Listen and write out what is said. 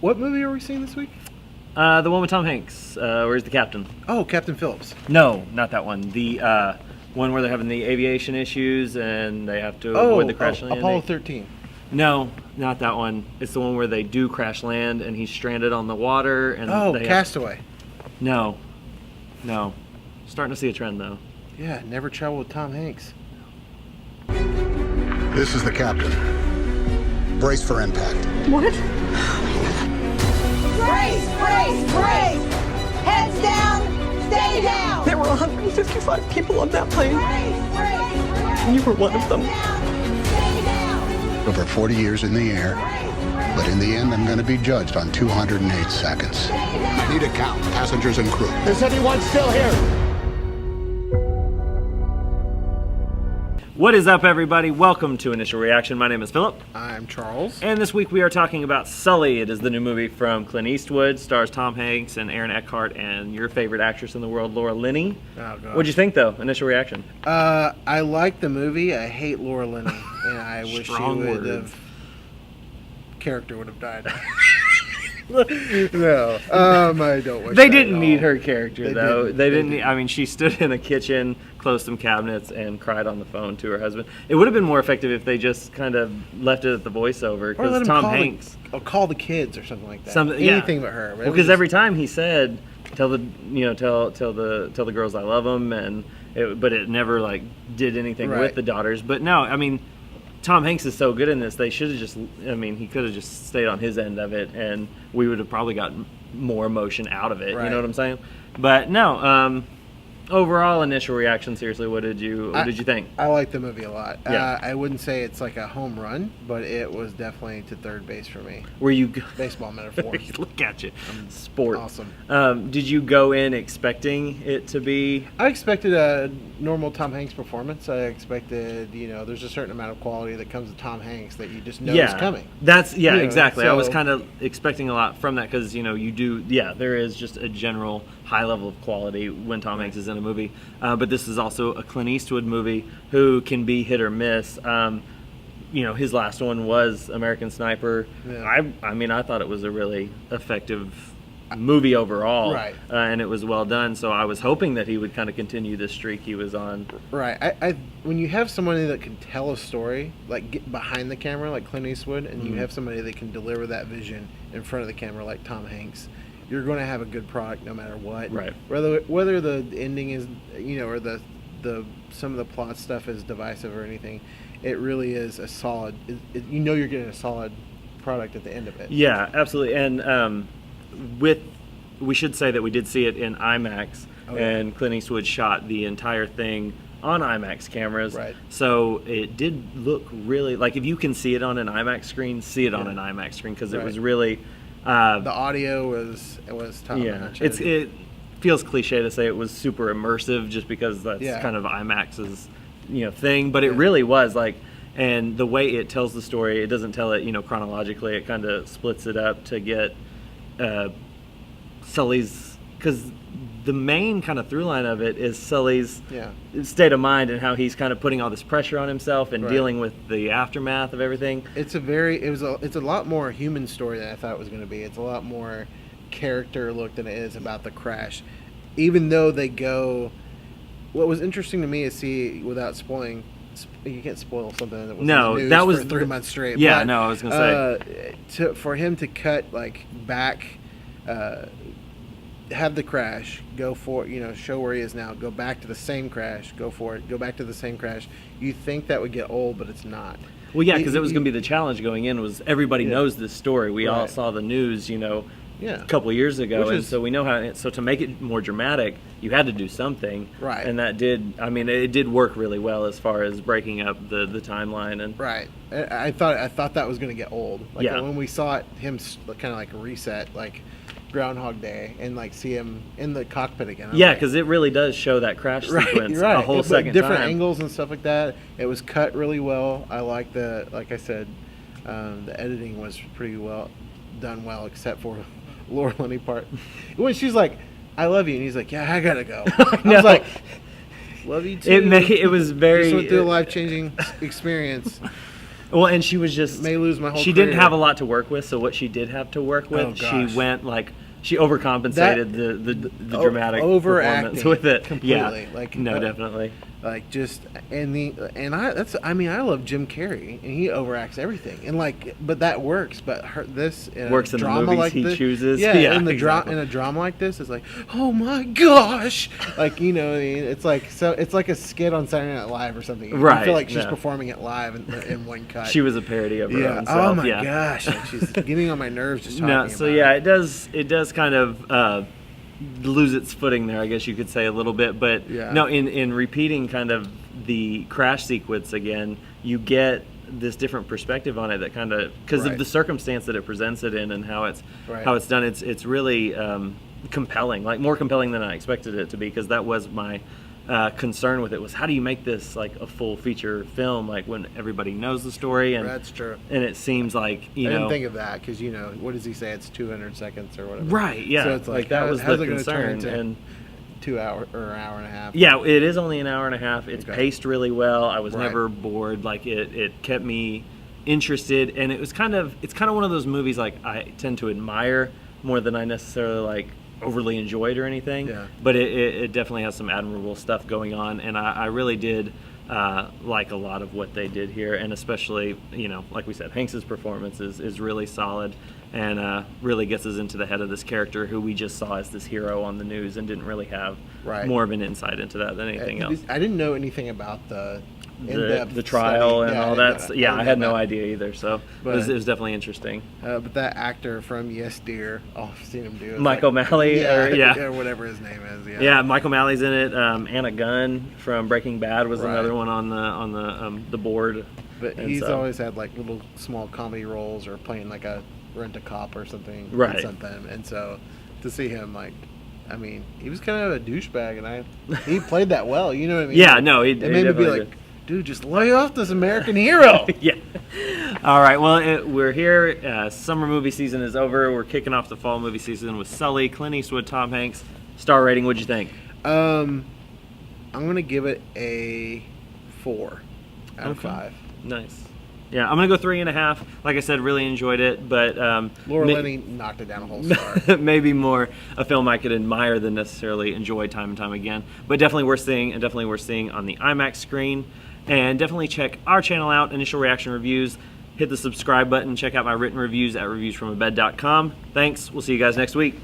What movie are we seeing this week? The one with Tom Hanks. Where's the captain? Oh, Captain Phillips. No, not that one. The one where they're having the aviation issues and they have to avoid the crash landing. Apollo 13. No, not that one. It's the one where they do crash land and he's stranded on the water. And Castaway. No. Starting to see a trend though. Yeah, Never Travel with Tom Hanks. This is the captain. Brace for impact. What? Brace! Heads down, stay down! There were 155 people on that plane. Brace! And you were one of them. Stay down! Over 40 years in the air, but in the end, I'm going to be judged on 208 seconds. I need a count, passengers and crew. Is anyone still here? What is up, everybody? Welcome to Initial Reaction. My name is Philip. I'm Charles. And this week we are talking about Sully. It is the new movie from Clint Eastwood, stars Tom Hanks and Aaron Eckhart and your favorite actress in the world, Laura Linney. Oh, gosh. What'd you think, though? Initial reaction. I like the movie. I hate Laura Linney, and I wish she would have. Character would have died. No, I don't wish. They didn't need her character, though. Didn't. They didn't. I mean, she stood in a kitchen, closed some cabinets, and cried on the phone to her husband. It would have been more effective if they just kind of left it at the voiceover, because Tom Hanks. Call the kids or something like that. Yeah. Anything but her. Well, because every time he said, "Tell the girls I love them," but it never like did anything with the daughters. But no, I mean, Tom Hanks is so good in this. They should have just. I mean, he could have just stayed on his end of it, and we would have probably gotten more emotion out of it. Right. You know what I'm saying? But no. Overall initial reaction. Seriously, what did you think? I like the movie a lot. Yeah. I wouldn't say it's like a home run, but it was definitely to third base for me. Were you Baseball metaphor. Look at you, sport. Awesome. Did you go in expecting it to be? I expected a normal Tom Hanks performance. I expected, there's a certain amount of quality that comes with Tom Hanks that you just know is coming. That's exactly. I was so- kind of expecting a lot from that because you do. Yeah, there is just a general high level of quality when Tom Hanks is in a movie. But this is also a Clint Eastwood movie who can be hit or miss. His last one was American Sniper. Yeah. I thought it was a really effective movie overall, Right. And it was well done. So I was hoping that he would kind of continue this streak he was on. Right. I when you have somebody that can tell a story, like get behind the camera, like Clint Eastwood, and you have somebody that can deliver that vision in front of the camera, like Tom Hanks, you're going to have a good product no matter what. Right. Whether the ending is, or the some of the plot stuff is divisive or anything, it really is a solid. You're getting a solid product at the end of it. Yeah, absolutely. And we should say that we did see it in IMAX, and Clint Eastwood shot the entire thing on IMAX cameras. Right. So it did look really like, if you can see it on an IMAX screen, see it on an IMAX screen, because it was really. The audio was top notch. It feels cliche to say it was super immersive just because that's kind of IMAX's thing, but it really was like. And the way it tells the story, it doesn't tell it chronologically. It kind of splits it up to get Sully's, because the main kind of through line of it is Sully's state of mind and how he's kind of putting all this pressure on himself and dealing with the aftermath of everything. It's a lot more human story than I thought it was going to be. It's a lot more character look than it is about the crash. Even though they go, what was interesting to me is see, without spoiling, you can't spoil something that was in the news that was for 3 months straight. Yeah, but, no, I was going to say for him to cut like back. Have the crash, go for show where he is now, go back to the same crash, go for it, go back to the same crash. You think that would get old, but it's not. Well, yeah, because it was going to be the challenge going in was everybody knows this story. We all saw the news, a couple of years ago, and so we know how. So to make it more dramatic, you had to do something, right? And that did. I mean, it did work really well as far as breaking up the timeline and. Right. I thought that was going to get old. Like when we saw it, him kind of like reset, like Groundhog Day, and like see him in the cockpit again. Yeah, because it really does show that crash sequence a whole second different time. Angles and stuff like that. It was cut really well. I like like I said, the editing was pretty well done, except for Laura Linney part when she's like, "I love you," and he's like, "Yeah, I gotta go." I was like, "Love you too." It was very. Just went through a life-changing experience. Well, and she was just May lose my whole She didn't career. have a lot to work with, so what she did have to work with, Oh, she gosh. went like she overcompensated the dramatic overacting performance with it. completely. Yeah, Like, no, definitely. Like just I mean I love Jim Carrey and he overacts everything and like but that works but this in Works a in the drama movies like he this, chooses. yeah, Yeah, in the exactly. in a drama like this it's like oh my gosh like you know what I mean? It's like so it's like a skit on Saturday Night Live or something. You Right, feel like she's no. performing it live in one cut. She was a parody of her yeah. own self. Oh my yeah. gosh, like she's getting on my nerves just talking No, about so yeah, it. it does kind of lose its footing there, I guess you could say a little bit. But Yeah. no, in repeating kind of the crash sequence again, you get this different perspective on it that kind of because Right. of the circumstance that it presents it in and how it's Right. how it's done. It's really compelling, like more compelling than I expected it to be, because that was my concern with it was how do you make this like a full feature film like when everybody knows the story and That's true. and it seems like I you know didn't think of that because you know what does he say? It's 200 seconds or whatever. right yeah So it's like, that how- was how's the it gonna turn concern into and 2 hour or an hour and a half. yeah, it is only an hour and a half. It's Okay. paced really well. I was Right. never bored. Like it kept me interested, and it's kind of one of those movies like I tend to admire more than I necessarily like overly enjoyed or anything. Yeah. But it definitely has some admirable stuff going on, and I really did like a lot of what they did here, and especially like we said, Hanks's performance is really solid. And really gets us into the head of this character who we just saw as this hero on the news and didn't really have Right. more of an insight into that than anything else. I didn't know anything about the in-depth The trial study. and all I didn't that. know Yeah, I had know no about- idea either. So But- it was definitely interesting. But that actor from Yes Dear, I've seen him do it. Mike O'Malley, yeah, or whatever his name is. Yeah, Yeah, Michael Malley's in it. Anna Gunn from Breaking Bad was Right. another one on the board. But And he's so- always had like little small comedy roles or playing like a rent-a-cop or something. Right. Something, and so to see him like. I mean, he was kind of a douchebag, and he played that well. You know what I mean? Yeah, no, he it made me be definitely like, dude, just lay off this American hero. Yeah. All right. Well, we're here. Summer movie season is over. We're kicking off the fall movie season with Sully, Clint Eastwood, Tom Hanks. Star rating. What'd you think? I'm gonna give it a 4 out of Okay. 5. Nice. Yeah, I'm gonna go 3.5. Like I said, really enjoyed it, but Laura ma- Linney knocked it down a whole star. maybe more a film I could admire than necessarily enjoy time and time again. But definitely worth seeing, and definitely worth seeing on the IMAX screen. And definitely check our channel out, Initial Reaction Reviews. Hit the subscribe button. Check out my written reviews at reviewsfromabed.com. Thanks. We'll see you guys next week.